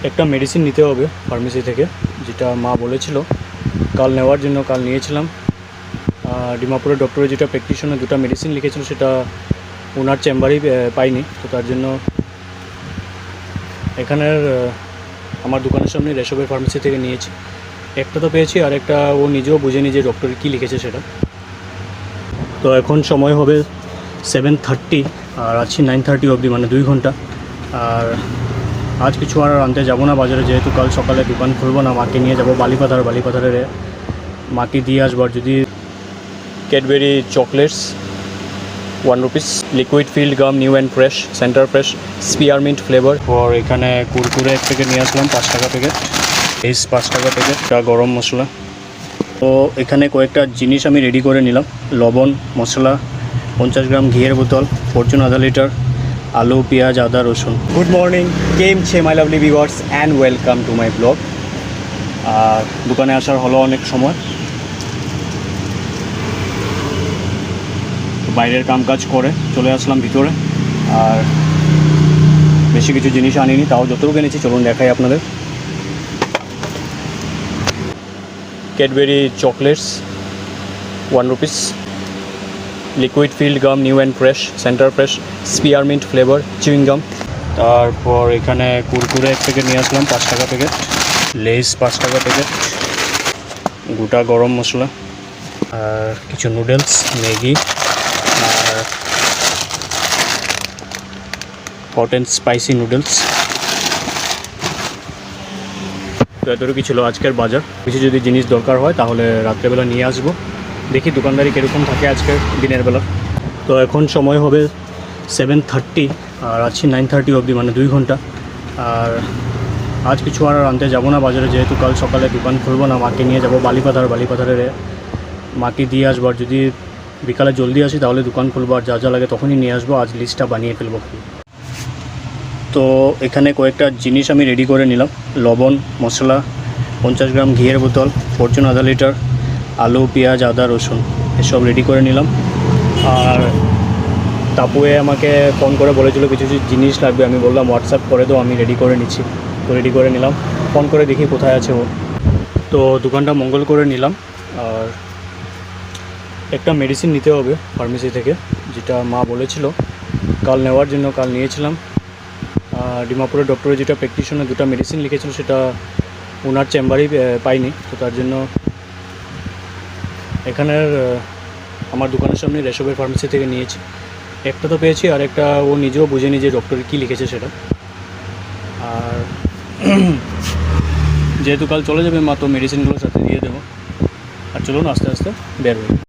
একটা মেডিসিন নিতে হবে ফার্মেসি থেকে, যেটা মা বলেছিল কাল নেওয়ার জন্য। কাল নিয়েছিলাম। ডিমাপুরের ডক্টরের যেটা প্র্যাকটিশনার দুটো মেডিসিন লিখেছিল সেটা ওনার চেম্বারেই পাইনি, তো তার জন্য এখানের আমার দোকানের সামনে রেশবের ফার্মেসি থেকে নিয়েছি। একটা তো পেয়েছি, আর একটা ও নিজেও বুঝে নিজে ডক্টর কী লিখেছে সেটা। তো এখন সময় হবে 7:30 আর আছি 9:30 অবধি, মানে 2 ঘন্টা। আর আজ কিছু আর আনতে যাবো না বাজারে, যেহেতু কাল সকালে দোকান খুলবো না। মাকে নিয়ে যাবো বালিপাথারের মাকে দিয়ে আসবো। আর যদি Cadbury chocolates 1 rupees, liquid filled gum new and fresh, centre fresh, spearmint flavour. আর এখানে কুরকুরে 1 প্যাকেট নিয়ে আসলাম 5 টাকা প্যাকেট, এই 5 টাকা প্যাকেট, গরম মশলা। তো এখানে কয়েকটা জিনিস আমি রেডি করে নিলাম। লবণ, মশলা, 50 গ্রাম ঘিয়ের বোতল, ফরচুন আধা লিটার, আলু, পেঁয়াজ, আদা, রসুন। গুড মর্নিং, কেম ছে my lovely viewers and welcome to my blog. আর দোকানে আসার হলো অনেক সময়, বাইরের কাম কাজ করে চলে আসলাম ভিতরে। আর বেশি কিছু জিনিস আনিনি, তাও যতটুকু এনেছি চলুন দেখাই আপনাদের। Cadbury chocolates 1 rupees, liquid filled gum new and fresh, centre fresh, spearmint flavour chewing gum. তারপর এখানে কুরকুরে 1 প্যাকেট নিয়ে আসলাম 5 টাকা প্যাকেট, লেস 5 টাকা প্যাকেট, গোটা গরম মশলা, আর কিছু নুডলস, ম্যাগি, আর হট অ্যান্ড স্পাইসি নুডলস। তো এতটুকু ছিল আজকের বাজার। কিছু যদি জিনিস দরকার হয় তাহলে রাত্রেবেলা নিয়ে আসবো। দেখি দোকানদারি কীরকম থাকে আজকের দিনের বেলা। তো এখন সময় হবে 7:30 আর আছি 9:30 অবধি, মানে 2 ঘন্টা। আর আজ কিছু আর আনতে যাবো না বাজারে, যেহেতু কাল সকালে দোকান খুলবো না। মাকে নিয়ে যাবো বালিপাথারের মাকে দিয়ে আসবো। আর যদি বিকালে জলদি আসি তাহলে দোকান খুলবো, আর যা যা লাগে তখনই নিয়ে আসবো। আজ লিস্টটা বানিয়ে ফেলবো। তো এখানে কয়েকটা জিনিস আমি রেডি করে নিলাম। লবণ, মশলা, 50 গ্রাম ঘিয়ের বোতল, ফরচুন আধা লিটার, আলু, পেঁয়াজ, আদা, রসুন, এসব রেডি করে নিলাম। আর তাপুয়ে আমাকে ফোন করে বলেছিল কিছু কিছু জিনিস লাগবে। আমি বললাম হোয়াটসঅ্যাপ করে দাও, আমি রেডি করে নিচ্ছি। তো রেডি করে নিলাম, ফোন করে দেখি কোথায় আছে ও। তো দোকানটা মঙ্গল করে নিলাম। আর একটা মেডিসিন নিতে হবে ফার্মেসি থেকে, যেটা মা বলেছিল কাল নেওয়ার জন্য। কাল নিয়েছিলাম। ডিমাপুরের ডক্টরের যেটা প্র্যাকটিশনার দুটো মেডিসিন লিখেছিল সেটা ওনার চেম্বারেই পাইনি, তো তার জন্য এখানের আমার দোকানের সামনে রেশবের ফার্মেসি থেকে নিয়েছি। একটা তো পেয়েছি, আর একটা ও নিজেও বুঝে নিজে ডক্টর কী লিখেছে সেটা। আর যেহেতু কাল চলে যাবে মা, তো মেডিসিনগুলো সাথে দিয়ে দেবো। আর চলুন আস্তে আস্তে বের হই।